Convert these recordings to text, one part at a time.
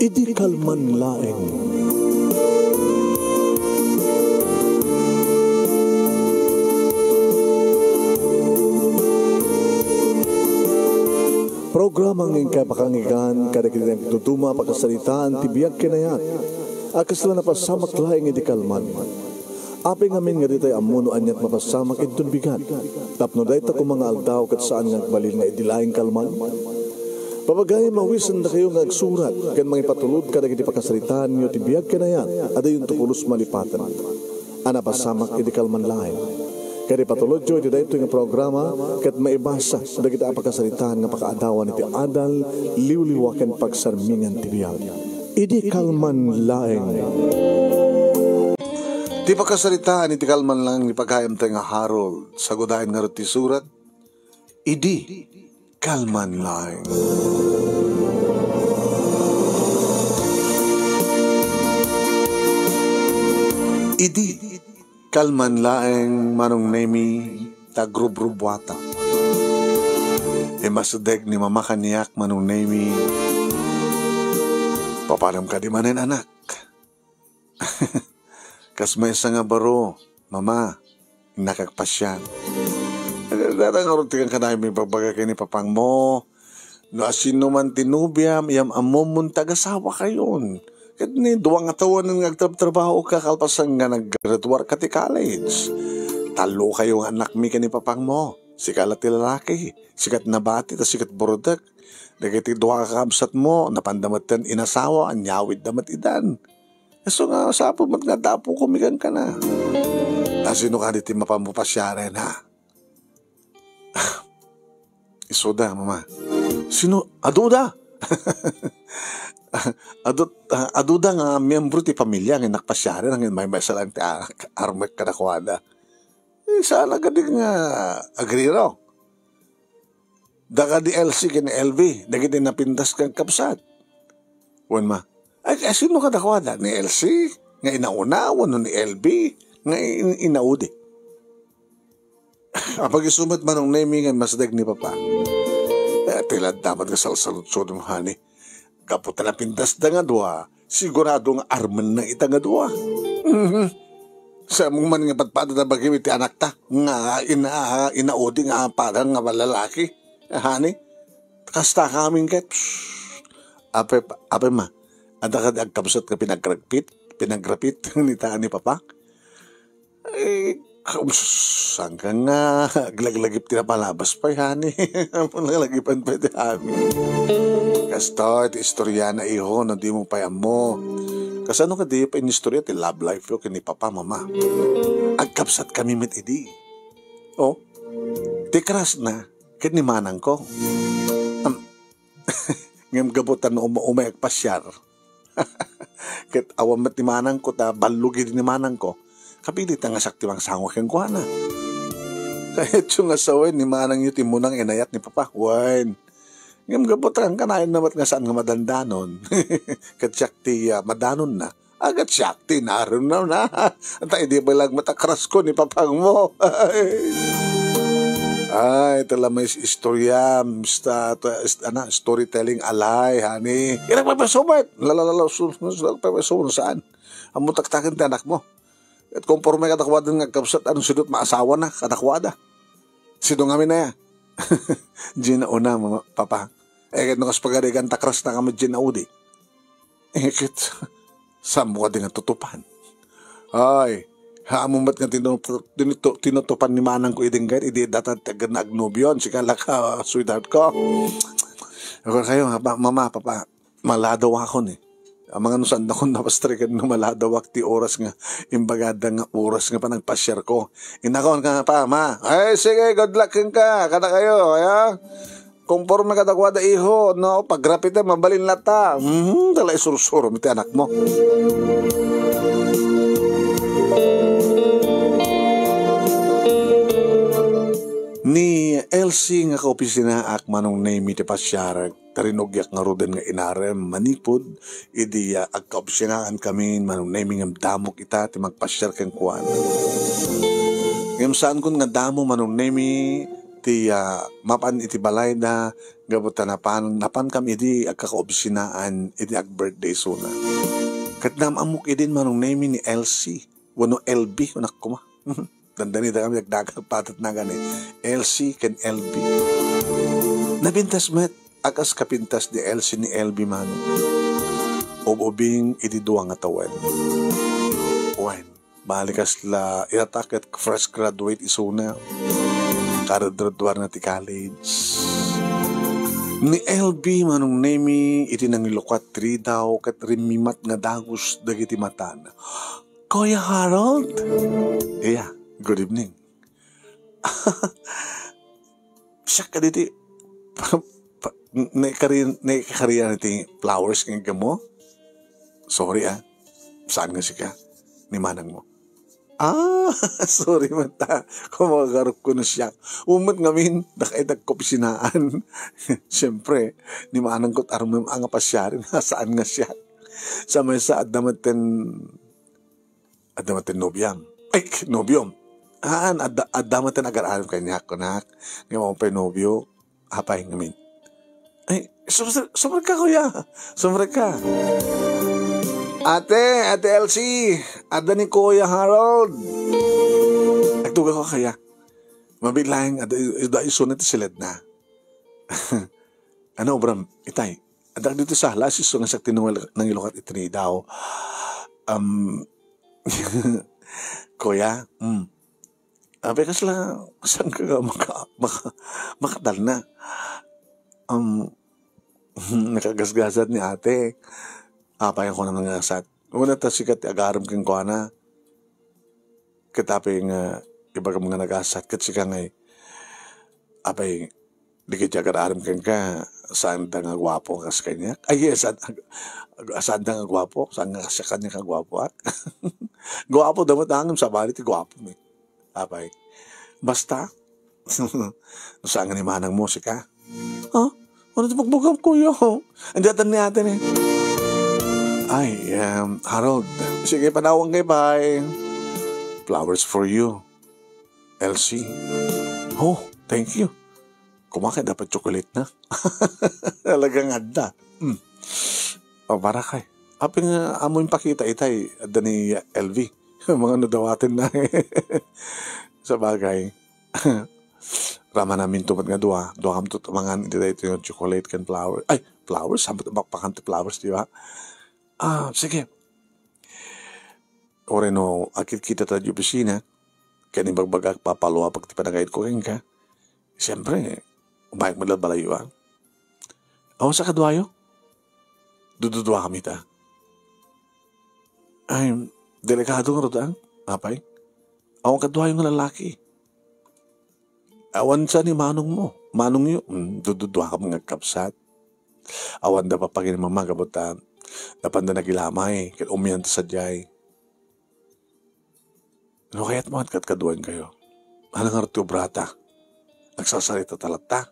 Idi kalman laeng. Programa ng kapakangigan kada kitang tutuma pagkasalitaan tibiyag kinayat. Akas lang napasamak laeng idi kalman. Api ngamin nga ditay amuno anyat mapasamak itun bigat. Tapno dayta ko mga aldaw kat saan nga balil nga idilaing kalman. Papagay mawisan na kayo nga agsurat kan mga ipatulod kada kiti pagkasalitaan nyo tibiyag kinayat ada yung tukulos malipatan. Ana pasamak idi kalman laeng. Kaya patulod jo iti dayto nga programa kat maibasa da kita pagkasalitaan nga pakaadawan iti adal liwliwaken pagsarmingan tibiyag. Idi kalman laeng. Di pagkasalitaan iti kalman lang ipagayam tayo nga Harold sa gudahin nga roti surat. Idi kalman laeng. Idi kalman laeng manong nemi tagrubrubwata. Masudeg ni mama kaniyak manong nemi. Papalam ka di manin anak. Kas may isa nga baro, mama, nakakpasyan. Datang arutikan ka na may pagbagay ni papang mo. No asino man tinubiam, yam amomon tagasawa kayon. Kat ni duwang atawan ng nagtrabaho ka kalpasan nga nag-graduate ka ti college. Talo kayong anak mi ka ni papang mo. Sikalat ti lalaki, sikat nabati, ta sikat borodak. Dagiti duwa kakabsat mo, napandamat tan inasawa, anyawid damat idan. So nga, sapo mat nga dapo kumigan ka na. Sino ka diti mapamupasyaren ha? Isoda, mama. Sino? Aduda? Aduda nga miyembro ti pamilya nga nakpasyaren ang may salang ti armek kadakwada. Sana ka din nga agriro. Daka di LC kin LV, dagiti napintas kang kapsat. Wan ma, ay sino ka dakwada? Ni LC? Nga inauna, wano ni LV? Nga inaudi. Apag isumat manong nemi nga masdag ni papa. Tilad dapat ka salsalot-sod mo, honey. Kaputa na pintas da nga doa, sigurado nga arman na ita nga doa. Sa mong man nga patpada na bagay iti anak ta, nga inaudi nga parang nga malalaki. Honey, kasta kaming ket. Ape ma, ada ka agkabsat ka pinagrapit ni taan ni papa. Saan ka nga, glaglagip tinapalabas pa honey. Laglagipan pa iti amin. Kasta, iti istorya na iho, na di mo payam mo. Kasano ka di pa in-istorya, iti love life yo, kini papa, mama. Agkapsat kami mit idi. Oh, ti kras na, kit ni manang ko. Ngam gabutan na umay agpasyar. Kit awam mat ni manang ko, ta balugi ni manang ko. Kapilit nga saktiwang sangwa keng kuha na. Kahit yung asawin ni manang yung timunang inayat ni papa, wine. Ngam gabutan ka na yun namat nga saan nga madandanon. Kat syakti madanon na. Agat syakti naroon na. At hindi ba lang matakras ko ni papang mo. Ay, tala may istorya, storytelling alay, honey. Ilang papasumat. Papasumat saan? Ang mutaktakin ti anak mo. At konforme kadakwada nga kapsat, anong sudot maasawa na kadakwada. Sino nga na ya? Gina una, mama, papa. Kahit nung kaspagarigan takras na kami Gina udi. Kahit saan mo ka din nga tutupan? Ay, haamumbat nga tinutupan ni manang ko iding kahit idi data taga na agnobyon. Sikala ka, sweetheart ko. Ako kayo, mama, papa, maladaw ako ni. Ang mga nusan na kung napastrikan ng maladawak ti oras nga, imbagada nga oras nga pa nagpasyar ko. Inakon ka pa, ma. Ay, sige, good luck ka. Kada kayo, ya. Konforme kadakwada iho, no, pagrapit na, mabalin lata. Dala isurusuro, miti anak mo. Ni LC nga kaopisina ak manong name iti pasyarag, tarinogyak nga roden nga inarem manipod, idi agkaopisinaan kami manong name nga damok ita ti magpasyar keng kuwan. Ngam saan kun nga damo manong name iti mapan iti balay na gabot napan kami iti agkakaobsinaan iti ag-birthday suna. Kat namamuk idin manong name ni LC. Wano LB, unak ko ma. Dandani da kami nagdagang patat na gani. LC ken LB. Nabintas met, akas kapintas ni LC ni LB manong. Obobing iti duwang atawan. Wen, balikas la itatak at fresh graduate isuna. Karadradwar na ti college. Ni LB manong nemi iti nangilukat 3 daw kat rimimat nga dagus dagiti matan. Kuya Harold? Yeah, good evening. Siya ka diti naikakariya niti flowers ng mo? Sorry saan nga siya? Ni manang mo. Sorry mata. Kumagarap ko na siya. Umot ngamin, nakaidag ko pisinaan. Siyempre, ni manang ko't arumim ang apasyarin. Saan nga siya? Sa may sa adamaten nobyam. Ay, nobyom. Adamaten agar-aram kanya konak. Ngayon mo pa nobyo. Hapay ngamin. Ay, sumra ka kuya. Sumra ka. Ate LC, ada ni Kuya Harold. Nagtuga ko kaya. Mabiglang, ada isunit silid na. Ano, Bram, itay. Ada dito sa halas, iso nga sakti ng ilukat itini daw. Kuya, Bekas lang, saan ka makadal na? Nakagasgasat ni ate. Apay ako na nangasat. Una ta sikat agaram kang kuha na. Kataping iba ka mga nagasat. Kat sika ngay. Apay, di kiti agaram kang ka. Saan da nga gwapo kas kanya? Ay, saan da nga gwapo? Saan nga siya kanya ka gwapo? Gwapo damat hangam sa balit. Gwapo may. Apay. Basta. Saan nga ni manang musika? Ano ito pagbugam ko yun? Hindi atan ni ate ni. Ay, Harold. Sige, panawang kay bye. Flowers for you. LC. Oh, thank you. Kumakay dapat chocolate na. Talagang handa. Para kay. Aping amoy pakita itay. Adda ni LV. Mga nadawatin na. Sa bagay. Rama namin tumat nga dua. Dua kam tutumangan. Ito yung chocolate kan flowers. Ay, flowers? Sabat bakpakan to flowers, di ba? Sige. O rin o, akit kita tayo opisina, kaya ni bagbagak papaluwa pag ti panagayit ko rin ka. Siyempre, umayag mo balayo Awan sa kadwayo? Dududwa kami ta. Ay, delikado nga rotaan, apay. Awan kadwayo nga lalaki. Awan sa ni manong mo. Manong yun, dududwa ka mga kapsat. Awan da pa pagin mamagabutan. Dapan na nagilamay, kaya umiyan sa jay. Ano kaya't mga katkaduan kayo? Ano nga rito brata? Nagsasalita talata?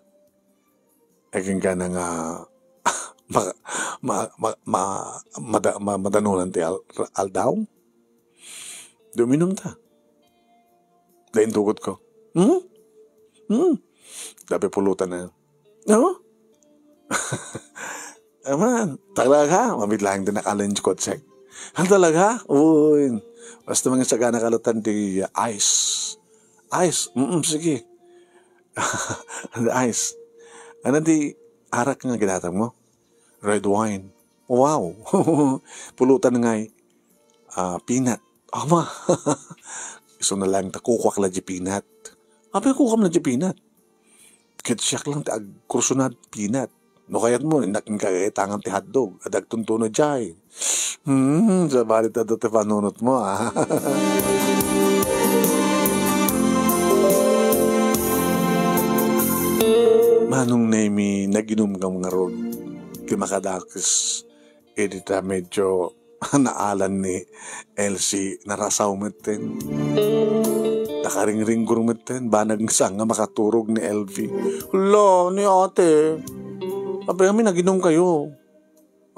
Egin ka na nga madanunan ti aldaw? Duminom ta. Dahin tugot ko. Dabi pulutan na. No? Aman, talaga, mamidlang din naka-lunch ko check. Talaga? Uy, basta mga saga nakalutan di ice. Ice? Sige. Ice. Ano di arak nga ginatang mo? Red wine. Wow. Pulutan nga peanut. Ama. Iso na lang takukwak la di peanut. Apa kukam na di peanut? Kitsyak lang ta kursunad peanut. No kayat mo, inaking kagayitangan ti hotdog. Adag tuntuno jay. Sa balit na ti panunot mo, Manong nemi, naginom ka mga rod. Ti makadakis, edita medyo naalan ni LC, narasaw matin. Nakaring-ring gurumiten, banag sang nga makaturog ni LV. Hala, ni ate. Apay kami naginom kayo.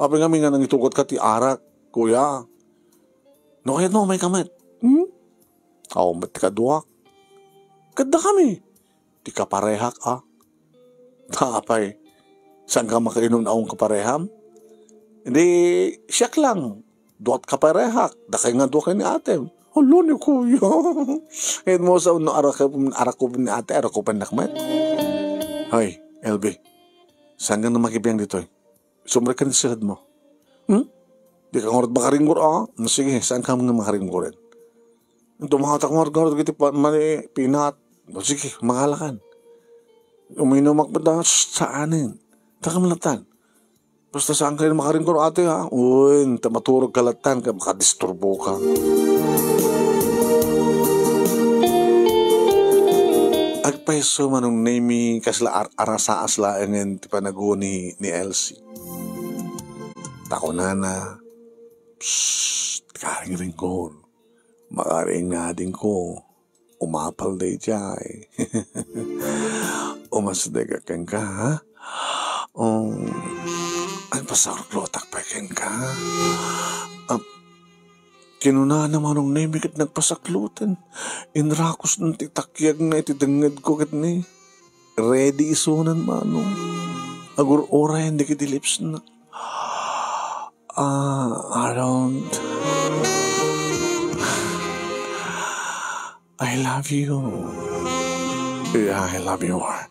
Apay kami nga nang itukot ka ti arak, kuya. No kaya no, may kamat. Mat ka duwak. Kada kami. ti kaparehak Tapay, saan ka makainom na akong kapareham? Hindi, siyak lang. Duat kaparehak. Dakay nga duat ni ate. Hala ni kuya. Ngayon mo sa unang arakupin ni ate, arakupin nakmet. Hoy, LB, saan ka na makibiyang dito? Sumra ka na silad mo. Di ka ngorot makaringgor Sige, saan ka mga makaringgorin? Tumahatak ngorot gitu mali pinat. Sige, makalakan. Uminom akbada sa anin. Takamlatan. Basta saan kayo makaringkor ate Uy, maturog kalatan ka, makadisturbo ka. Agpaiso manong name kasla arasa asla engen ti panago ni Elsie. Tako na. Karing ringkor. Makaring na din ko. Umapal day jay. Umasday ka ay pasarlotak pa ka. Kinuna naman ng nemikit nagpasaklutan. Inrakos ng titakyag na itidangad ko kat ni. Ready isunan manong. Agur oray hindi kitilips na. Around. I love you. Yeah, I love you more.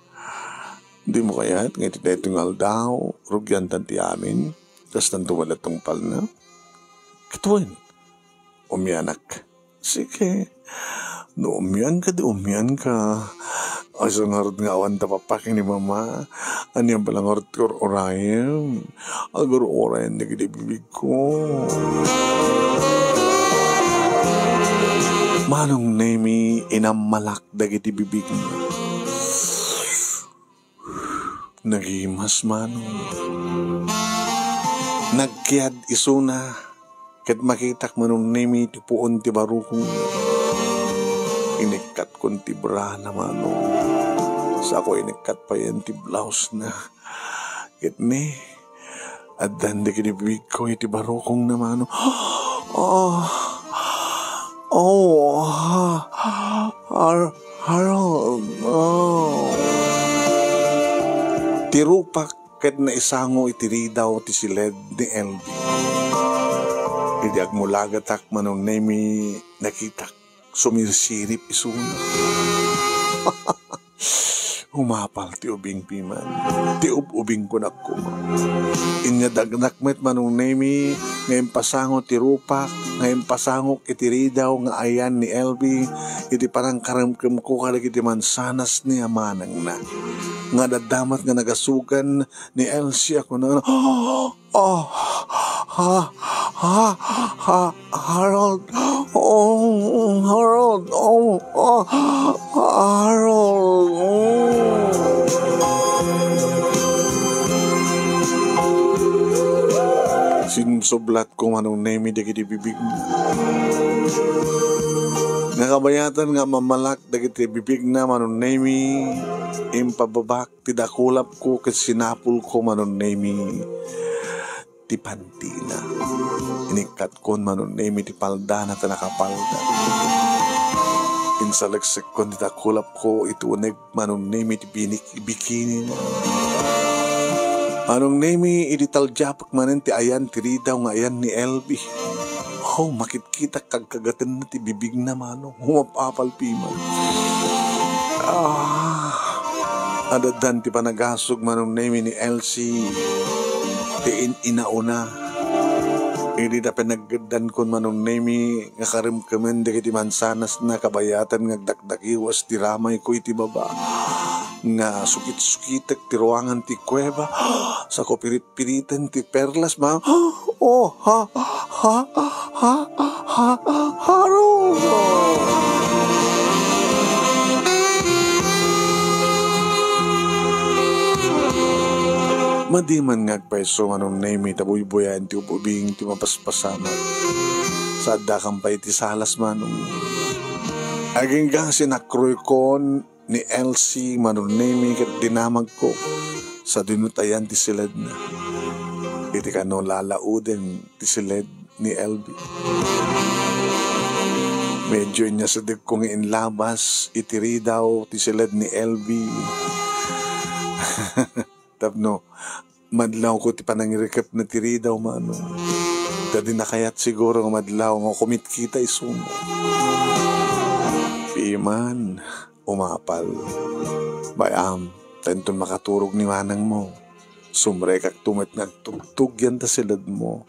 Di mo kaya't ngayon tingal daw, rugyan tanti amin, tas nantuwala tong pal na. Katuin, umyanak. Sige, no umyan ka, Ay, sa ngarot nga awan tapapakin ni mama, anyan palang ngarot ko orayam, agar orayam na kinibibig ko. Manong nemi inamalak dagiti bibig niya. Nagimas manong. Nagkiyad isuna. Kat makitak manong nemi ti puon ti barukong. Inikat kon ti bra na manong. Sa ako inikat pa yan ti blouse na. Kat ni. At dandi kinibig ko iti barukong na manong. Harold. Tirupak ket na isango itiridaw ti siled ni LB. Idi agmulagatak manong nemi nakitak sumirsirip isuna. Humapal ti ubing piman. Ti ubing ko nakuma. Inya dagnakmet manong nemi ngayon pasango ti rupak, ngayon pasango itiridaw nga ayan ni LB. Iti parang karamkam ko kalag iti mansanas ni amanang na. Nga dadamat nga nagasugan ni Elsie ako na Harold Sinsoblat ko manong nemi dagiti bibig mo. Nakabayatan nga mamalak dagiti bibig na manong nemi impababak tidakulap ko ket sinapul ko manon nemi ti pantina. Inikat kon manon nemi ti palda na tanakapalda. Insalagsik kon tidakulap ko ituuneg manon nemi ti bikini na. Anong nemi iditaljapak manen ti ayan ti ridaw nga ayan ni LB. Makit-kita kagkagatan na ti bibig na manong humapapal piman. Adadan ti panagasog manong nemi ni Elsie ti inauna. Hindi na pinaggadan kon manong nemi nga karimkamen di kiti mansanas na kabayatan ngagdakdakiwas ti ramay ko iti baba. Nga sukit-sukitek ti ruangan ti kuweba sa kopirit-piritan ti perlas Harold. Madiman ngagpaiso manong nemi tabuy-buyan ti ububing ti mapaspasamat sa adakampay ti salas manong aging sinakroy kon ni Elsie manong nemi ket dinamag ko sa dinutayan ti siled na iti kano lalauden ti siled ni LB. Medyo niya sa kong inlabas, itiri daw, ti silad ni LB. Tapno, madlaw ko ti panangirikap na tiri daw mano. Dadi na kaya't siguro nga madlaw nga kumit kita isumo. Piman, umapal. Bayam, tenton makaturog ni manang mo. Sumre kak tumet nagtugtug yan ta silad mo.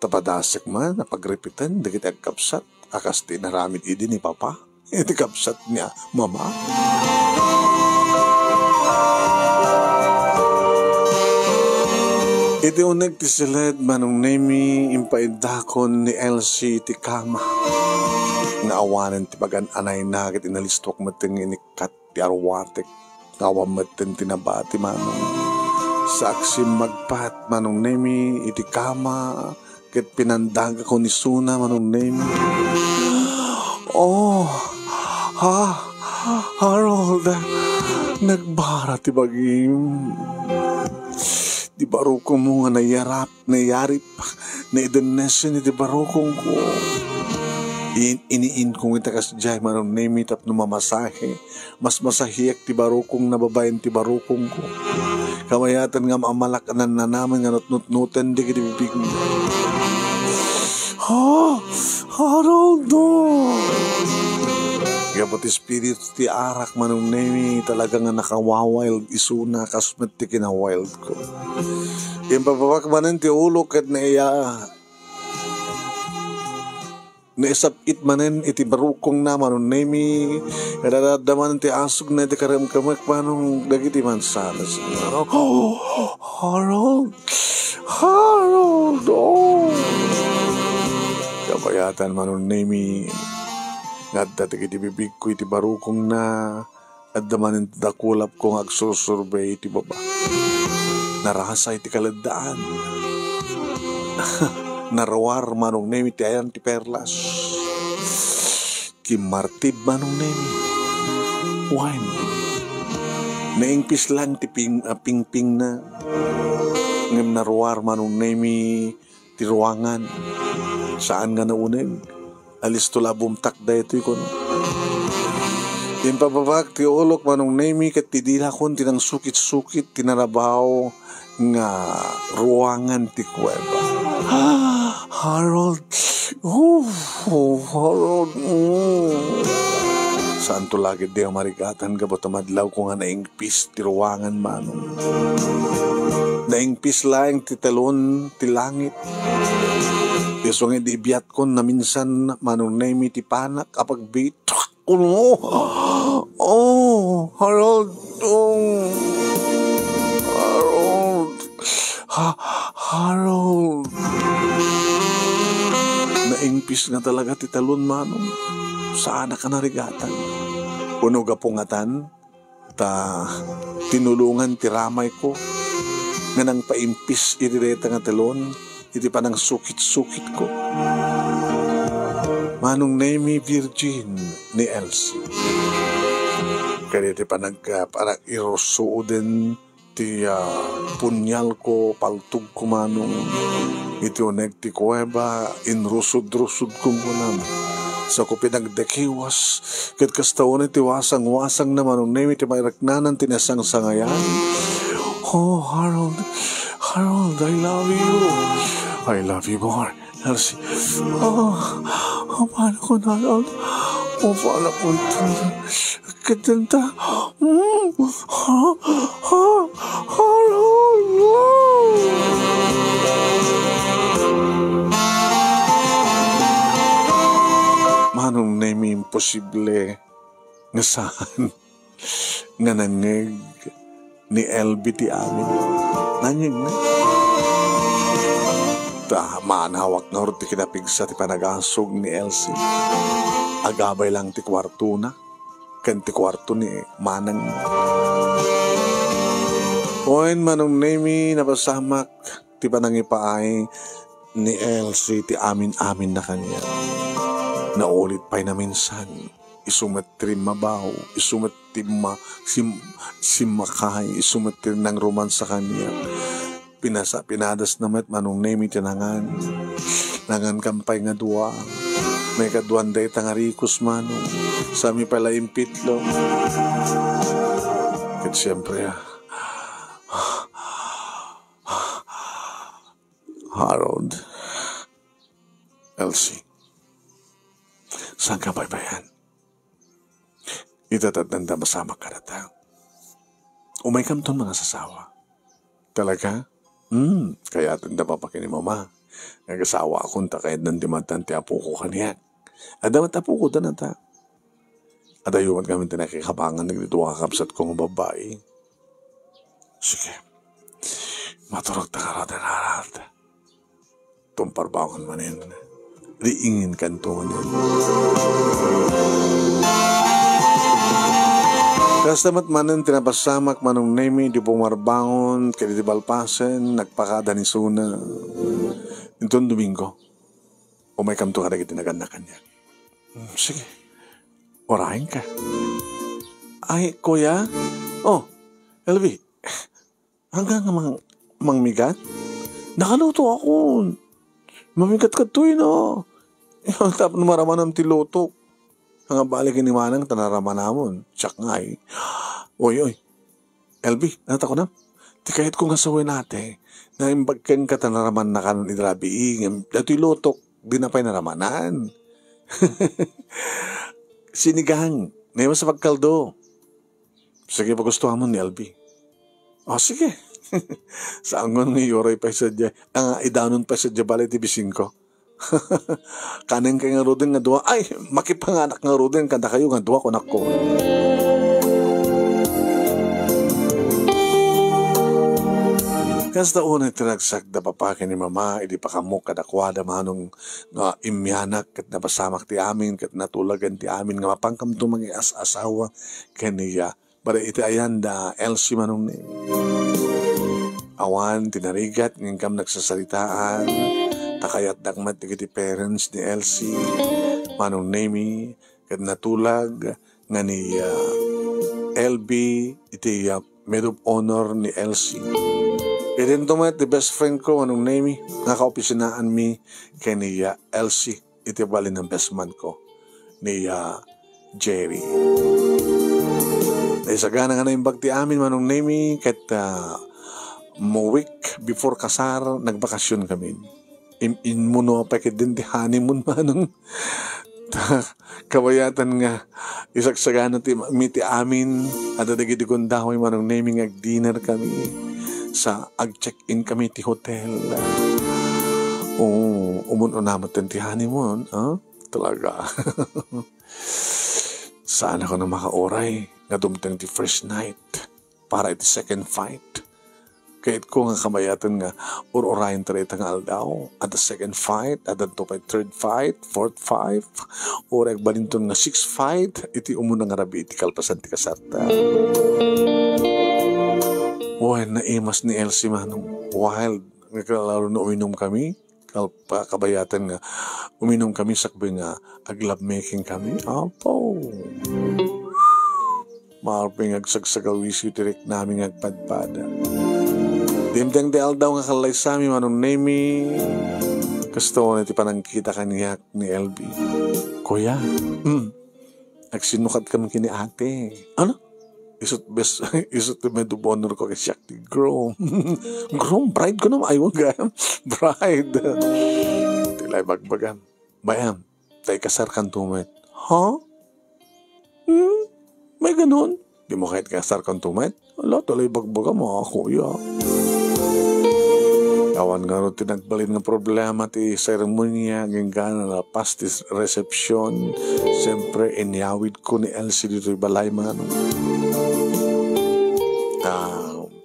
Tapadasak man, napagrepitan, dagit agkapsat. Akas ti naramid idi ni Papa. Iti kapsat niya, Mama. Iti unag ti silad manong nemi impaidakon ni Elsie ti kama. Naawanan ti bagan anay na kit inalistok mateng inikat ti arwatek. Nawam maten tinabati manong. Saksi magpat manong nemi iti kama. Kit pinandaga ko ni Suna manong nemi. Oh, Harold, nagbara ti bagim. Di barukong mo nga nayarip, na idonesyon ni di barukong ko. Iniin kong itakas jay manong nemi tapno mamasahe. Mas masahiyak ti barukong nababayan ti barukong ko. Kamayatan nga maamalakanan na naman nga nutnutan di kitibibig mo. Harold, no! Gabot spirit ti arak manong nemi talaga nga nakawawild isuna kasmet ti kinawild ko. Yung papabak manan ti ulo kat na iya naisapit manen iti barukong na manong nemi kadadadaman ti asog na iti karamkamak manong dagiti mansanas. Harold, oh! Kabayatan manong nemi nga dati iti bibig ko iti barukong na at damanin dakulap kong agsusurbay iti baba. Narasa iti kaladaan. Narawar manong nemi ti ayan ti perlas. Kimartib manong nemi. Wine. Naingpis lang ti ping-ping na. Ngem narawar manong nemi ti ruangan. Saan nga naunin? Alis tula bumtak da ito ikon. Yung pababak, ti ulok manong nemi kat tidila kon tinang sukit-sukit tinarabaw nga ruangan ti kuweba. Harold. Harold. Saan to lagi di ang marigatan ka ba't madlaw ko nga naingpis ti ruangan manong. Naingpis lang ti talon ti langit. Yeso nga di biyat ko na minsan manong nemi ti panak kapag bitak ko no. Harold. Harold. Naingpis nga talaga ti talon manong. Saan ka narigatan? Puno ga pungatan ta tinulungan ti ramay ko nga nang paimpis irireta nga talon. Iti pa ng sukit-sukit ko. Manong nemi virgin ni Elsie. Kaya iti pa parang irosuuden ti punyal ko, paltug ko manong. Iti uneg ti kuweba, inrusud-rusud kong kunam. Sa ko pinagdakiwas, kat kastaon iti wasang-wasang na manong nemi ti mairaknanan tinasang sangayan. Harold, I love you. I love you more, Elsie. Paano ko na, Harold? Paano ko na? Katanta. Harold, no! Manong nemi imposible nga saan nga nangeg ni LB ti amin. Nanyeg na. Manawak na rin ti kinapigsa ti panagasog ni Elsie. Agabay lang ti kwarto na. Kan ti kwarto ni manang. Oin manong nemi napasamak ti panangipaay ni Elsie ti amin-amin na kanya. Naulit pa'y na minsan. Isumatrim mabaw, isumatrim simakay, isumatrim ng romansa kanya. Pinadas naman manong nemi tinangan. Nangan kampay nga duwa. may kadwanday tangarikos manong sa mi pala impitlo. At siyempre, Harold, Elsie, saan ka baybayan? Itatanda masama ka na ta. Umay kam ton mga sasawa. Talaga? Kaya tanda pa ni mama. Nagasawa akong takayad ng dimatan ti apo ko kaniyak. Adamat apo ko na ta. Adayuman kami tinakikabangan nagdituwa kapsat kong babae. Sige. Maturog ta ka rin harad. Tumparbangon manin. Riingin kanto manin. Kastamat manin tinapasamak manong nemi di pumarbangon kaya di balpasen nagpakada ni Suna. Itong Domingo. Umay kam to kada kitinagan na kanya. Sige. Orahin ka. Ay, kuya? Oh, Elvi. Hanggang mangmigat? Nakaluto ako. Mamigat ka to no. Tapos numaraman ng tiloto. Hanggang balikin ni Manang tanaraman namon. Siyak nga eh. Oy. Elvi, nata ko na. Ti kahit kung kasawin natin, na imbagkan ka tanaraman na kanon idrabi. Dato'y lotok, di na pa'y naramanan. Sinigang, na sa pagkaldo. Sige, pagustuhan mo ni Elvi. O, sige. Saan nga nga yoray pa sa dya, idanon pa sa dya bali TV5. Kaneng kay nga rodin nga duwa, ay, makipanganak nga rodin, kanda kayo nga duwa ko nako. Kasta una tinagsak da papake ni mama, idi pa kamo kadakwada manong nga imyanak kat napasamak ti amin, kat natulagan ti amin, nga mapangkam to mga asawa kaniya. Bada iti ayan da Elsie manong ni. Awan, tinarigat, ng kam nagsasalitaan, takayat dagmat ti parents ni Elsie, manong nemi, kat natulag, nga ni LB, iti maid of honor ni Elsie. Kaya din tumat, the best friend ko, anong name, nakaopisinaan mi kay ni Elsie, iti bali ng best man ko, ni Jerry. Naisagana nga na yung bagti amin, manong name, kat mo week before kasar, nagbakasyon kami. Inmuno pa kit din ti honeymoon manong kabayatan nga isagsagana ti miti amin at adagiti kundahoy manong naming ag-dinner kami sa ag-check-in kami ti hotel. Umun-unamat ti honeymoon, talaga. Saan ako na makaoray nga dumtang ti first night para iti second fight. Kahit ko nga kamayatan nga ur-orayin tayo nga aldaw at the second fight, at the third fight, fourth fight, or agbalinton nga sixth fight, iti umunang nga rabi iti kalpasan ti kasarta. Naimas ni Elsie manong wild. Nagkalaro na uminom kami. Kabayatan nga uminom kami sakbi nga ag-love making kami. Apo. Maarping agsagsagawisi tirik namin agpadpada. Dimdang deal daw nga kalay sa amin manong nemi. Kasto na ti panangkita kaniyak ni LB. Kuya, nagsinukat kami kini ate. Ano? Isot maid of honor ko kay Shakti Grom. Grom, bride ko naman. Ayaw nga. Bride. Tilay bagbagan. Bayam, tayo kasar kan tumit. Ha? May ganun? Di mo kahit kasar kan tumit? Wala, talay bagbagan mga kuya. Awan nga rin tinagbalin ng problema ti seremonya gengana na past reception. Siyempre, inyawid ko ni Elsie dito balay man.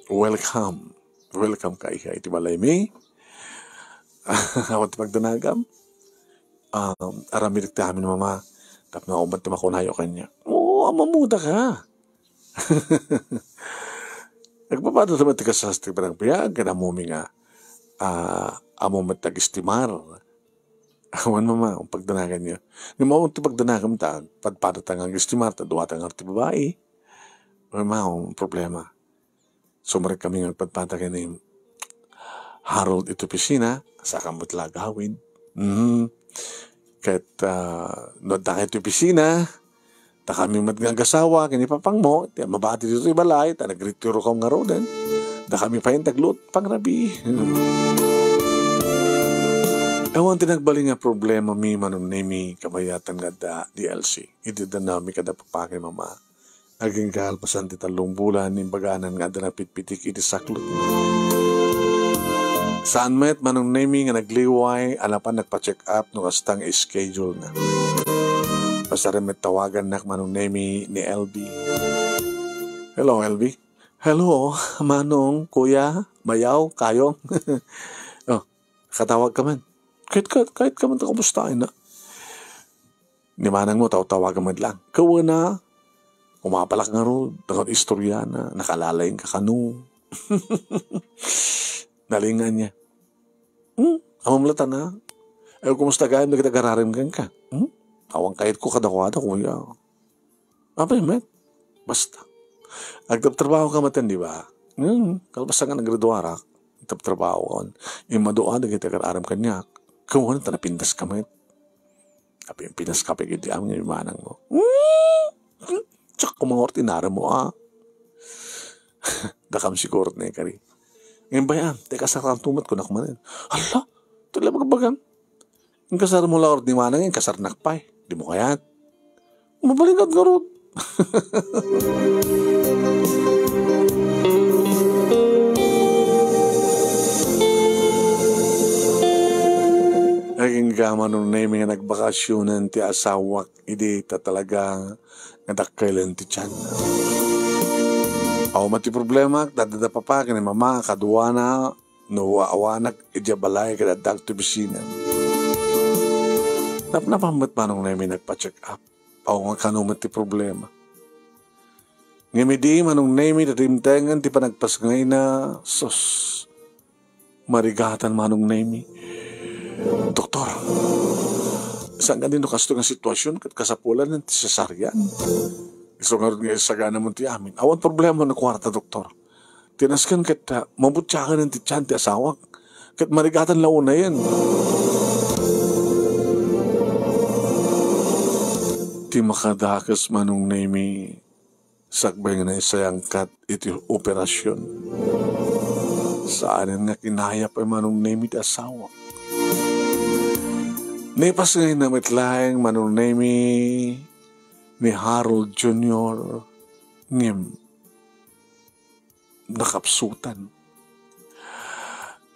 Welcome ka iha iti balay mi. Awat pagdanagam. Aramilik ti amin mama. Tap na umat ti makunayo kanya. Mamuda ka. Nagpapado naman ti kasastig parang piyag. Kaya mumi nga. Amo matag-istimar. Awan mama, ang pagdanagan niya. Yung mga unti pagdanagam ta, padpadatang ang istimar, taduwatang arti babae. Mama, ang problema. Sumarik kami ng padpatagan ni Harold ito pisina, sa kamot lagawin. Kahit no da kahit opisina, ta kami matgagasawa, kini papang mo, ti mabati dito ibalay, ta nagretiro ka nga roden, da kami pa yung taglut, pangrabi. Ewan tinagbali nga problema mi manon mi kabayatan nga da DLC. Iti da nami kada papake mama. Aging kahalpasan ti talong bulan, imbaganan nga da napitpitik iti saklot. Saan met manong nemi nga nagliway, alapan nagpa-check up no kastang schedule na. Pasaremet tawagan nak manong nemi ni LB. Hello LB. Hello manong kuya, mayaw, kayong. Oh, katawag ka man. Kahit ka man ta kumustahin na. Ni manang mo tawagan mo lang. Kawa na, umapalak nga ro, dangot istorya na, nakalalaing ka kanu. Nalingan niya. Amamlatan na. Kumusta gayam na kita gararim ka? Awang kahit ko kadakwada kuya. Apa yun, met? Basta. Agtap-trabaho ka matin, di ba? Kalbasa nga naggraduara. Agtap-trabaho ka. Yung madoa na kita gararim kanya. Kawan na pindas ka, met. Tapi yung pindas ka, pagkiti ang yung manang mo. Tsak kung mga ordinara mo, Dakam sigurot na yung kari. Ngayon ba yan? Teka sa tumat ko nakmanin. Hala, ito lang magbagan. Yung kasar mo lang ni manang yung kasar nakpay. Di mo kayat. Mabalingad nga ron. Naging gama nung naiming nga nagbakasyonan ti asawak. Hindi ta talaga nadakailan ti tiyan. Aw mati problema, dadada pa pa, kani mama, kaduwa na, awanak, idyabalay, kadadag to bisina. Napamit manong namin nagpa-check up. Aw nga kanumat ti problema. Ngamidi manong namin, tatimtengan, ti panagpasngay na, sus, marigatan manong namin. Doktor, saan ka din kasto ng sitwasyon, kasapulan ng tisasaryan? Gusto nga rin sagana mo ti amin. Awan problema na kwarta, doktor. Tinaskan kita, mabutsakan ng tityan ti asawak. Kat marigatan launa yan. Ti makadakas manong naimi sakbay nga na isayang kat iti operasyon. Saan nga kinayap ay manong naimi ti asawak. Naipas ngayon na mitlaeng manong naimi ni Harold Jr. ngem nakapsutan.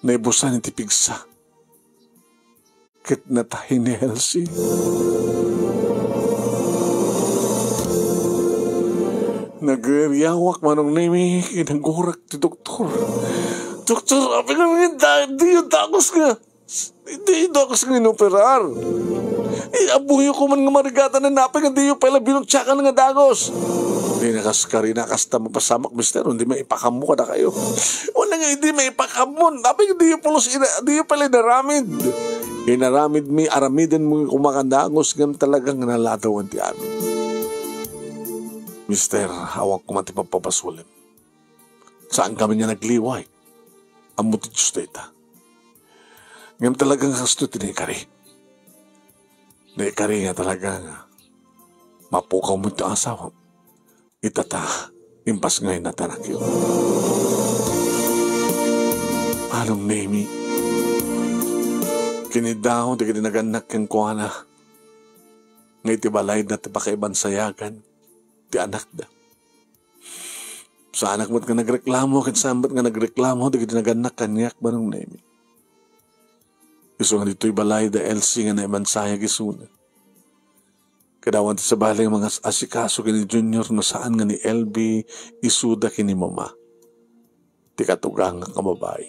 Naibusan iti pigsa. Kit natahin ni Elsie. Nagyawak manong nami kinanggurak ti doktor. Doktor, apin naman di yung takos nga. Hindi yung takos nga inoperar. Abuyo ko man nga marigatan na napay nga di yung pala binutsakan nga dagos. Hindi nakaskari nakasta mapasamak, mister. Hindi may ipakamo ka na kayo. Wala nga hindi may ipakamo. Napay nga di yung pulos, di yung pala inaramid. Inaramid mi, aramidin mo kumakandagos nga talagang nalatawan ti amin. Mister, hawak ko man ti papapasulim. Saan kami niya nagliway? Ang muti Diyos data. Ngayon talagang kasto tinikari. Naikari nga talaga nga. Mapukaw mo ito asawa. Itata, impas ngayon na tanak yun. Anong name? Kinidaw, di kinaganak yung kuwana. Ngayon tibalay na tipakaiban sayagan. Ti anak da. Sa anak mo't nga nagreklamo, kinsambat nga nagreklamo, di kinaganak kanyak ba nung name? Gusto nga dito'y balay da Elsie nga naimansaya gisuna. Kadawan ti sa balay mga asikaso kini Junior no saan nga ni LB isuda kini mama. Ti katugang nga kamabay.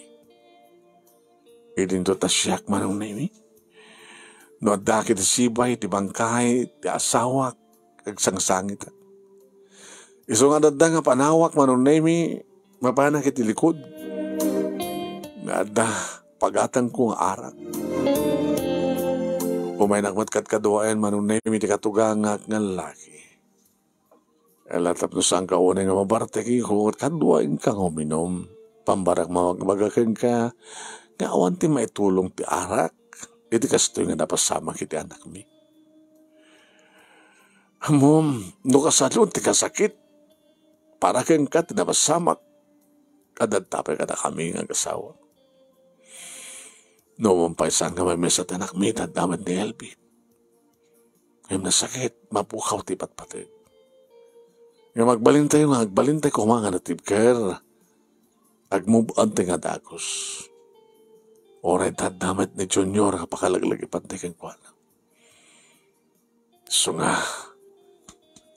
Idin to tasyak manong nimi. No adaki ti sibay, ti bangkay, ti asawak, kag sangsangit. Iso nga dadda nga panawak manong nimi, mapana kiti likod. Nga pagatang ko nga arak. Umay nakmatkat kaduayan manong nemi ti katugang nga lalaki. Elatap no saan ka unay nga mabarteki ko at kaduayan ka nga uminom. Pambarak mawagmagakan ka nga awan ti maitulong ti arak. Iti kastoy nga napasama kiti anak mi. Amom, no kasalon, ti kasakit. Para kang ka, tinabasamak. Kadad tapay kada kami ng asawa. No, mampaysan ka may mesa tanak mitad damat ni Elby. Ngayon nasakit, mapukaw ti patpatid. Ngayon magbalintay ko mga natibker. Agmubuan ti nga dagos. Oray tad damat ni Junior nga pakalaglag ipantay kang kwa. So nga,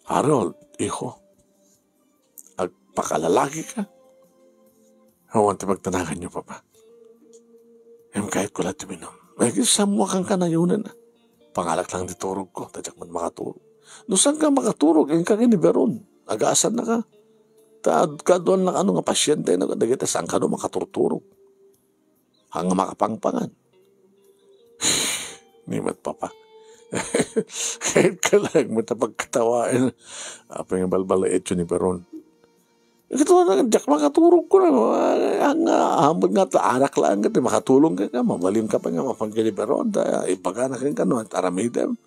Harold, iho, agpakalalaki ka. Hawan ti magtanakan niyo pa. Em kahit ko lahat minom. May kisamuha kang kanayunan na. Pangalak lang di turog ko, tadyak man makaturog. No saan ka makaturog, yung kang iniberon. Agaasan na ka. Taad ka doon na nga pasyente na kadagita, saan ka doon makaturturog. Hanga makapangpangan. Nimat pa. Kahit ka lang, matapagkatawain. Apa yung balbala etyo ni Beron. Ito na, jak makaturog ko na. Hambod nga ito, anak lang ka, makatulong ka, mamalim ka pa nga, mapagkaliberon, ibaga na ka, no, at aramidem.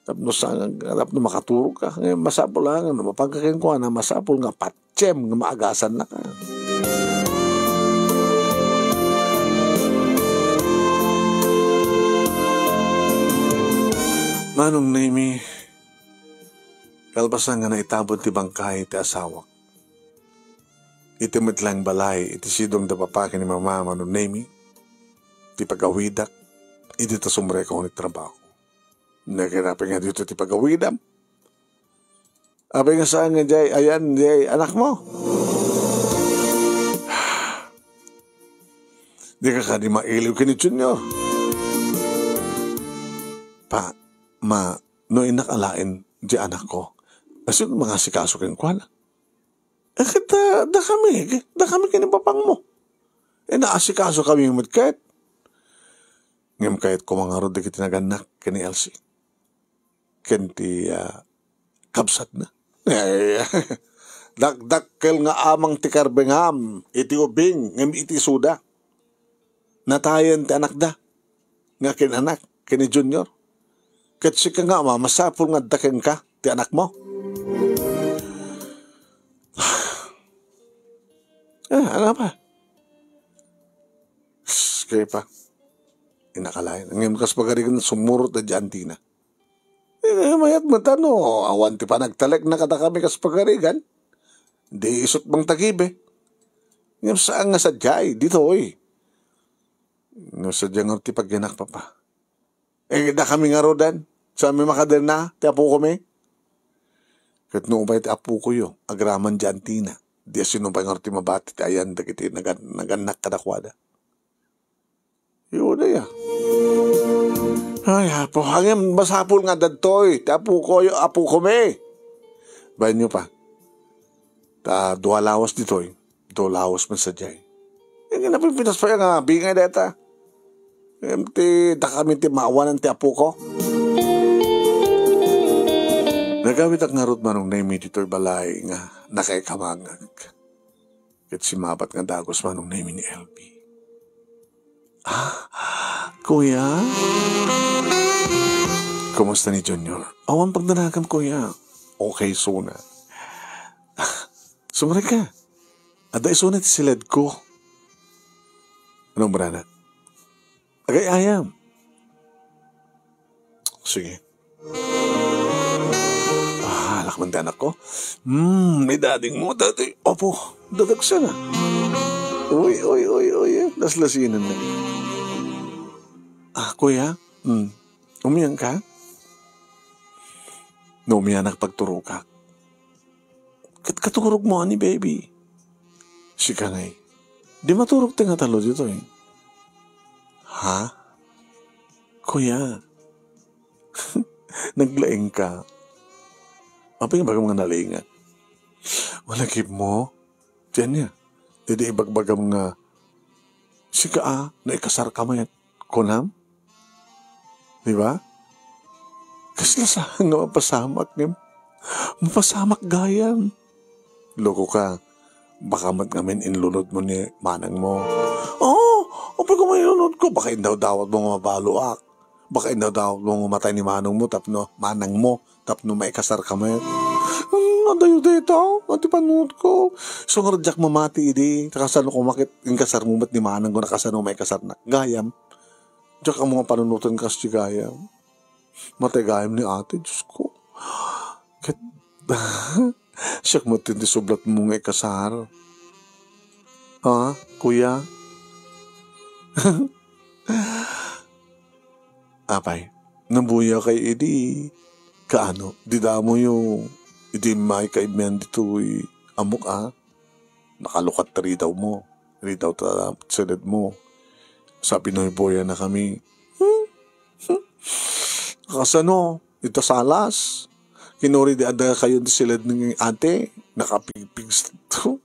Tapos na makaturog ka, ngayon masapol lang, mapagkakin ko na masapol nga, patsem, nga maagasan na ka. Manong Nemi, kalpasan nga na itabon ti bangkay ti asawak. Itimit lang balay, iti sidong da papaki ni mama Manong Nemi, ti pagawidak, iti ta sumre ko ni trabaho. Nagkirapi nga dito ti pagawidam. Abay nga saan nga jay, ayan jay, anak mo. Di ka di mailiw ka ni Junior. No inakalain di anak ko. Kasi mga sikaso kang kwala. Kita, da kami kinipapang mo. Naasikaso kami yung madkait. Ngam kahit ko mga rod, di kitinagannak kini Elsie. Kenti, kabsat na. Dakkel nga amang ti karbengam, iti ubing, ngam iti suda. Natayan ti anak da. Nga kinanak, kini Junior. Kasi ka nga, masapul nga daken ka, ti anak mo. Ano pa? Kaya pa. Inakalain. Ngayon kas pagarigan sumurot na dyan, Tina. Mayat matano, awan ti pa nagtalek na kada kami kas pagarigan. Di isot bang tagibe. Ngayon saan nga sadyay, dito oy. Ngayon sadyang ti pagyanak pa pa. Da kami nga rodan. Sa amin makader na, ti apo ko may. Kat noong ba iti apo ko yo, agraman dyan, Tina. Di asin noong ba nga ti mabati, ti ayan, dagiti naganak kadakwada. Yun na ya. Ay, apo, hangin, masapul nga dadtoy. Ti apo ko yo, apo ko may. Bayan nyo pa. Ta, dua lawas ditoy. Dua lawas man sa jay. Yung napipinas pa yung bingay deta. Da kami ti maawanan ti apo ko. Nagawit ang ngarot manong Nemi dito'y balay nga nakaikamangag. Kat simabat nga dagos manong Nemi ni LB. Kuya? Kumusta ni Junior? Awan pagdanagam, kuya. Okay, suna. Sumari ka. Aday suna ti silid ko. Anong branat? Agay ayam. Sige. Lakman anak ko. May dading mo, dati. Opo, dadag siya na. Uy. Laslasinan na. Kuya, umiyan ka? No, umiyanak pagturo ka. Katurog mo, ani, baby. Si Kangay. Di maturog tinga talo dito eh. Ha? Kuya. Naglaing ka. Apa yung bagang mga nalingan? Malagib mo? Diyan niya. Hindi ibagbagam nga. Sika na ikasar ka mo yan. Kunam? Di ba? Kaslasahan nga mapasamak niya. Mapasamak gayam. Loko ka. Baka mat ngamin inlunod mo ni manang mo. Apa ko may inlunod ko? Baka indaw-dawat mo nga mabaluak. Baka ina daw nung matay ni manang mo tapno maikasar ka met. Adayo dito, ati panood ko. So nga radyak mamati idi, kakasano ko makit yung kasar mo mat ni manang ko nakasano maikasar na. Gayam. Diyak ang mga panunutan kas di gayam. Matay gayam ni ate, Diyos ko. Kat, siyak matindi sublat mo nga ikasar. Ha, kuya? Apay, nabuya kay idi, kaano, di damo yung, idi may kaibyan dito amok nakalukat ri daw mo, ri daw ta silid mo. Sabi na boya na kami, kasano, ito salas, kinuri di ada kayo di silid ng ate, nakapigpigs to.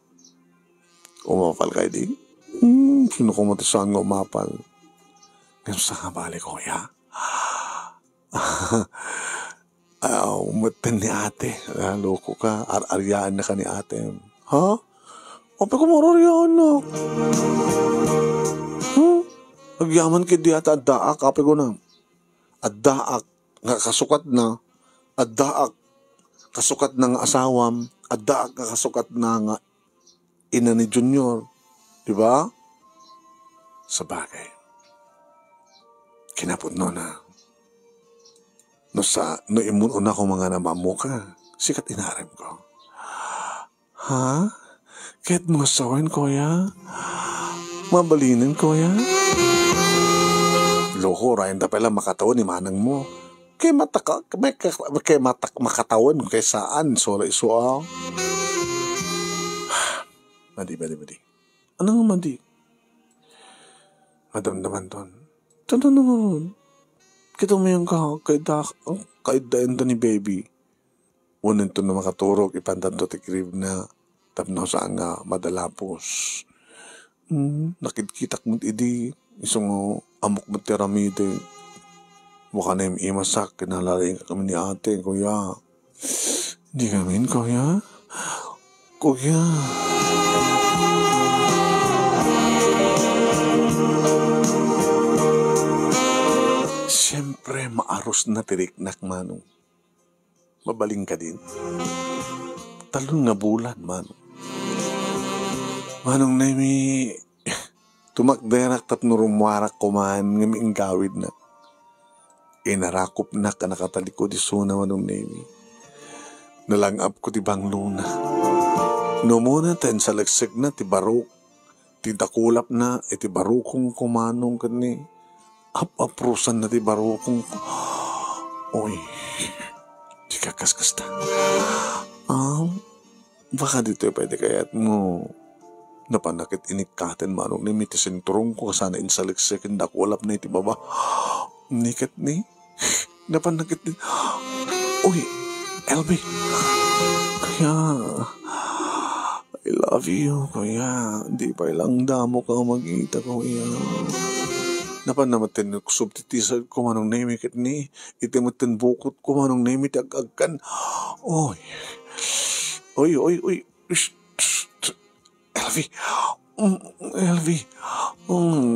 Umapal kayo di? Sino ko matisaan nga umapal? Ganun sa kabali ko, ya? Umatan ni ate. Loko ka. Aryaan na ka ni ate. Ha? Ope ko mararyaan na. Agyaman kay di ata addaak. Kape ko na. Addaak. Nga kasukat na. Addaak. Kasukat na nga asawam. Addaak nga kasukat na nga ina ni Junior. Diba? Sa bagay. Kinapot no na. No imuno ko mga namamu ka. Sikat inarem ko. Ha? Kahit mga sawan ko ya? Mabalinin ko ya? Loko, rayan da pala makatawan ni manang mo. Kaya makatawan kay saan. Sola isuaw. Madi. Ano nga madi? Madamdaman doon. Tanda naman. Kita mo yung kahit daenda ni baby. Unin to na makaturok, ipantan to tikrib na tapno sa nga madalapos. Nakitkitak mo idi, isang amok mo tiramide. Mukha na yung imasak, kinalaring kami ni ate, kuya. Hindi kami, kuya. Kuya. Siyempre, maaros na tiriknak, manong. Mabaling ka din. Talon na bulan, manong. Manong na may tumakderak tapno rumwarak kumaan ng may gawid na. Inarakop na ka nakataliko di suna, manong na may. Nalangap ko ti bang luna. No muna ten sa lagsig na ti barok. Ti dakulap na iti barokong kumanong kani. Aprusan na ti barokong. Oy, di kakaskas ta. Baka dito pwede kaya't mo napanakit inikatin manong ni mitisin turong ko kasana insaliksik hindi ako walap na iti baba. Nikat ni napanakit ni. Uy, LB, kaya I love you, kaya di pa ilang damo ka magkita, kaya napanamatin ko subtitisal ko manong naimikit ni itimutin bukot ko manong naimit agagkan. Oy, LV,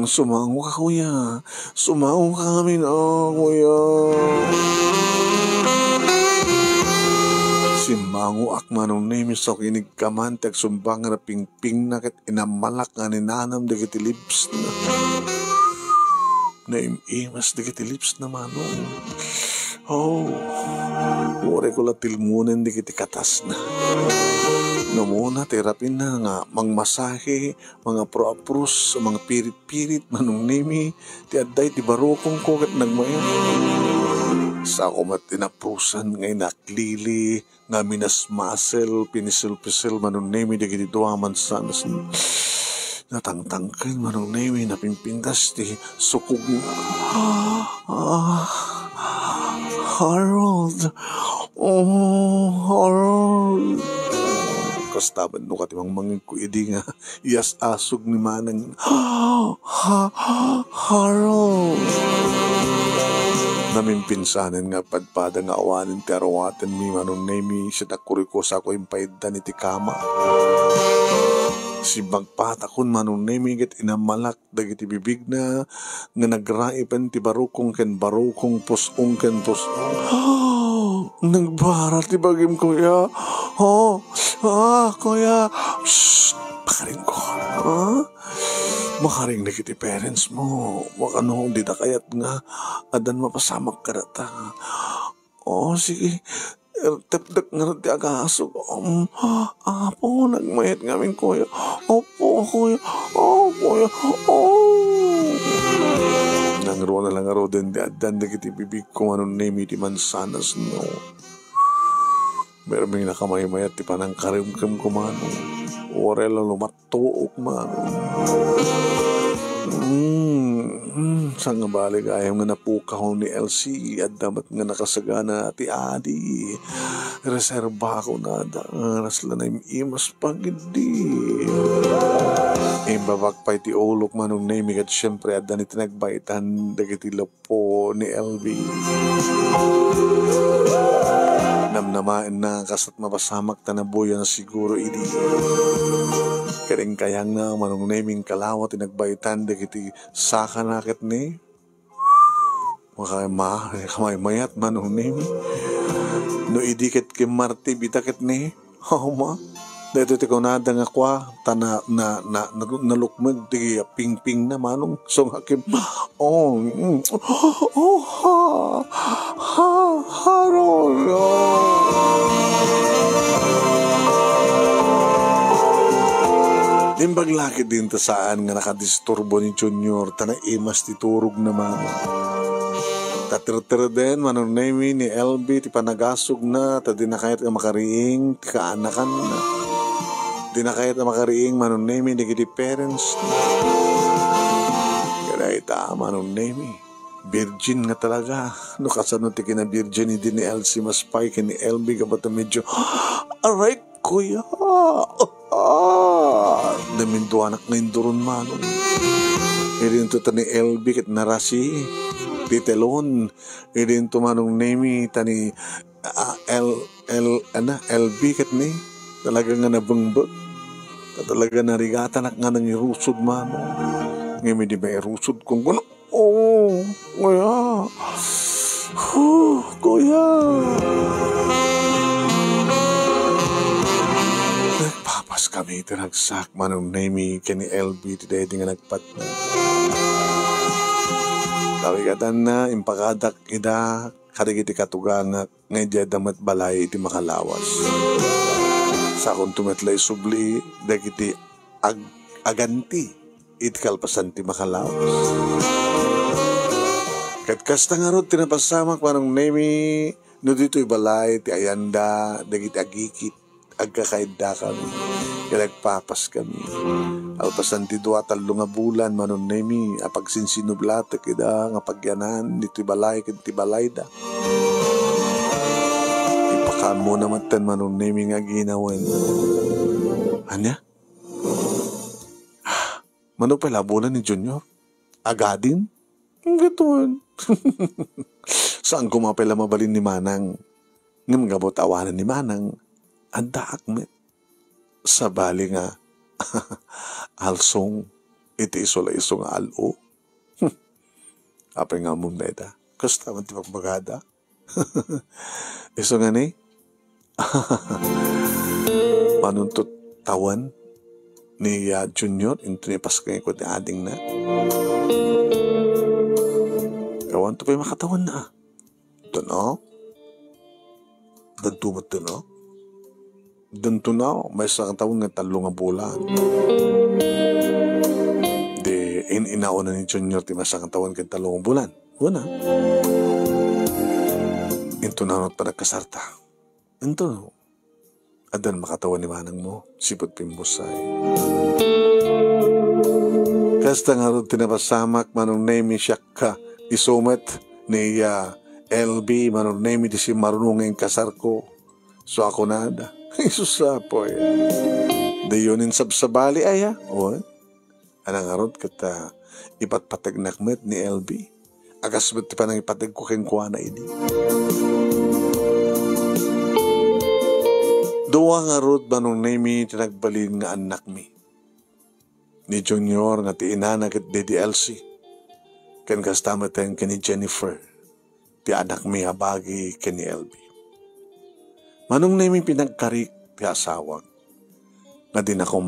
sumango ka, kuya. Sumango ka kami na, kuya. Simango ak manong naimit sa kinig kamantag sumbang na pingping na kat inamalak nga ninanam da kiti lips na. Naimimas di kiti lips na manong. Ure ko latil munen di kiti katas na. No muna, terapin na nga, mangmasahe, mga pro-aprus, mga pirit-pirit, manong nimi, ti aday, ti barokong ko, kat nagmayan. Sa ako matinaprusan, ngay naklili, nga minas masel, pinisil-pisil, manong nimi, di kiti duwaman sa natangtangkan, manong nimi, napimpindas, ti sukog na. Harold, Harold. Kastaban no katimang mangin ko idi nga iyas asog ni manang Harold. Namimpinsanan nga padpada nga awanin ti arawaten mi manong nemi siya takuri ko sa ako impaydan iti kama. Si bagpatakon manong nemigit inamalak dagiti bibig na nga nagraipan ti barukong ken barukong pusong ken pusong. Nagbarat ti bagim kuya. Kuya. Shh, pakaring ko. Makaring na kiti parents mo. Wakano di na kayat nga adan mapasamak ka data. Sige. Tepdek nga ti agasog. Apo, nagmayat ngamin kuya. Opo, kuya. Kuya. Nangro na lang aro din di adan na kiti bibig ko anong name iti mansanas no. Meron may nakamay-mayat ti panang karim-kim kumano. Orela lumatuok mano. Sa nga balik ayaw nga napukaw ni LC at dapat nga nakasagana ti Adi. Reserba ako na daras lang na imas pagindi. Imbabak pa iti ulok manong naming at syempre at dani tinagbaitan dagiti lapo ni LB. Namnamain na kasat mapasamak tanabuyan siguro idi. Karing kayang na manong naming kalawa tinagbaitan dagiti saka nakit ni kamay mayat manong naming no idikit kim Marti bitakit ni ma dito ti kunada nga kwa nalukmag ti ping-ping na manong song hakim Harold Dimbaglaki din ta saan nga nakadisturbo ni Junior ta na imas ti turog naman. Tatir-tir din manong name ni LB ti panagasog na ta di na kahit nga makariing ti kaanakan na. Di na kahit nga makariing manong name ni kiti parents na. Kaya ita manong name virgin nga talaga. No kasano ti kina virgin din ni LC mas pay kini LB kabata medyo aray kuya. Daminto anak na induron manong. Irin to tani LB kit narasi titelon. Irin to manong name tani LB kit ni talaga nga nabangbag. Talaga narigata nak nga nang irusod manong. Ngayon di ba irusod kung kuno. Kuya. Kuya. Nagpapas kami tinagsak manong name kani LB today di nga nagpat na. Kawigatan na impakadak ida karigiti katugang nga di damat balay iti makalawas. Sa akong tumetlay subli dagiti aganti iti kalpasan ti makalawas. Katkasta nga ron tinapasamak manong name no dito'y balay ti ayanda dagiti agikit agkakaida kami. Kaya nagpapas kami. Alpasan ti dua talo nga bulan manon nemi apag sinsinublate kida nga pagyanan dito'y balay kiti balay da. Ipakaan mo naman tan manon nemi nga ginawan. Anya? Mano pa labunan ni Junior? Agadin? Gatuan. Saan kumapela mabalin ni Manang? Ngam gabot awanan ni Manang. Anda akmet. Sa bali nga. Alsong. Iti isola isong alo. Apay nga mong beda. Kasta man ti magbagada. Iso nga ni. Manuntot tawan ni Junior into ni Paskay ko ni ading na. Kawan to pa'y makatawan na. Ito no? Dantumat to no? Danto na, may isang taon nga talo nga bulan. Di, inauna ni Junior ti masang taon nga talo nga bulan. Una. Ito na pa nagkasarta. Ito. Adan makatawan ni Manang mo. Sipot pimbusay. Kasta nga rin tinapasamak manong name siya ka. Isumet ni LB manong name di si marunong ng kasar ko. So ako na ada. Isusa po eh. Dayunin sabsabali ay o. Anang arot kata ipatpatagnakmet ni LB. Agas ba't pa nang ipatag ko keng kuha na ini. Duwa nga rod manong name tinagbalin nga anak mi. ni Junior nga ti ina na ket DDLC. Ken kastamatan ken ni Jennifer, ti anak mi abagi ken ni LB. Manong na mi pinagkarik ti asawag, nga di na ko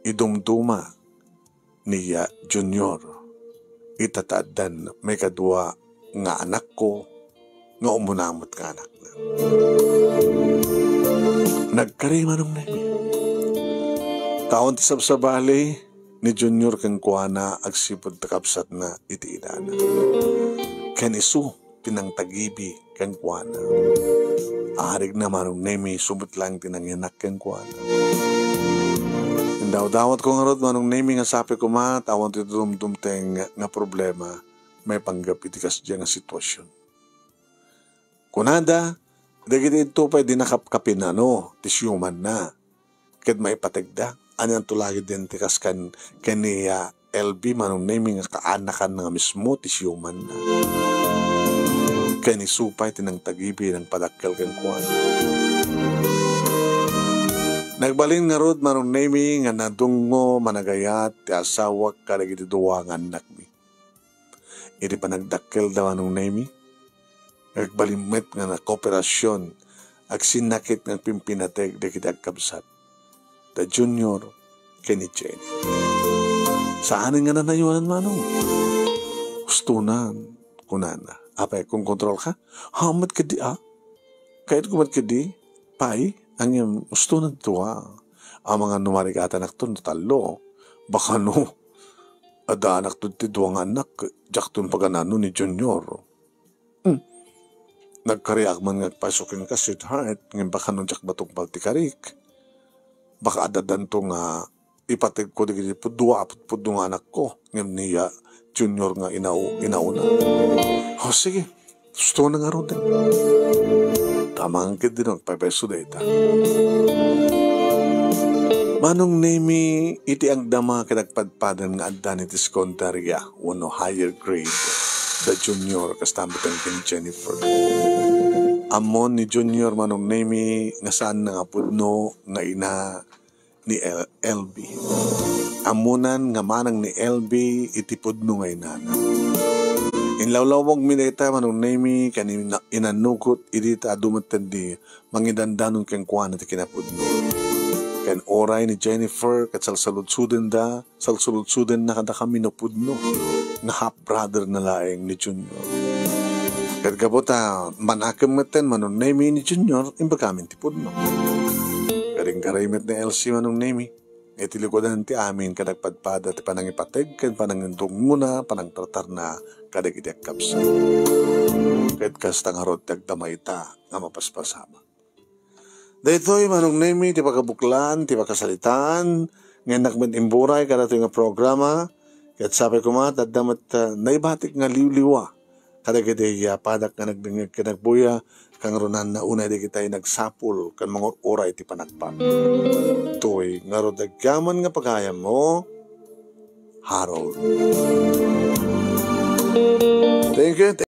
idumduma niya Junior. Itataadan may kadwa nga anak ko, nga umunamot ka anak na. Nagkari manong na mi. Taon ti sabsabali ni Junior kang kuana agsipod takapsat na iti inana. Ken isu pinangtagibi kang kuana. Aharig na manong nemi subot lang tinangyanak kang kuana. Daw-dawat ko nga rod manong nemi nga sapi ko tawon ti dumdumteng nga problema may panggap iti kasdya nga sitwasyon. Kunada, dagiti ito pa di nakapkapin ti siyuman na. Ket maipategda. Ano ang tulagi din ti kaskan kaniya LB manong nemi nga kaanakan nga mismo ti siyuman na. Kani supay tinang tagibi ng padakkel ken kuan. Nagbalin nga rod manong nemi nga nadungo managayat ti asawak kadagiti duwa nga anak mi. Iti pa nagdakkel daw anong nemi. Nagbalimet nga na kooperasyon agsinakit ng pimpinateg dagiti agkabsat. The Junior ken ni Jenny. Saan nga nanayunan manong? Gustunan kunana. Apay kung kontrol ka, hamat ka di Kahit kumat ka di, pay, ang yung gustunan tuwa. Ang mga numarikata anak to, natalo. Baka no, ada anak to ti duwang anak, jak tun paganano ni Junior. Nagkariak man nga pasukin ka, sweetheart, ngayon baka nung jak batong baltikarik. Baka adadan to nga ipatig ko digiti pudwa pudwa nga anak ko ngem niya Junior nga inauna. O sige, gusto na nga ron din. Tamang kid din pagpeso data. Manong nemi iti ang dama kinagpadpadan nga addan iti sekundarya wano higher grade. The Junior kastambitan ken Jennifer. Amon ni Junior manong nemi nga saan nga pudno nga ina ni LB. Amunan nga manang ni LB iti pudno nga inana. Inlawlawag mineta manong nemi kanina inanugot idita adumaten di mangidandanon ken kuan iti kinapudno. Ken oray ni Jennifer kat salsaludsuden na kada kami no pudno nga half brother na laeng ni Junior. Kat gabota manakam meten manong nemi ni Junior imbagamin ti pudno. Karing-karimet ni LC manong nemi. Iti likodan ti amin kadagpadpada ti panangipateg ken panangindong muna panangtratar na kadag iti akapsa. Ket kasta nga rod ti agdamaita nga mapaspasama. Daytoy manong nemi ti pagabuklan ti pakasalitan ngem nakmet imburay kada nga programa ket sabi ko taddamet naibatik nga liwliwa kadag iti padak nga nagdingeg ken nagbuya kang runan na unay di kita'y nagsapul kan mga oray ti panagpap. Toy, nga rodagyaman nga pagayam mo, Harold. Thank you.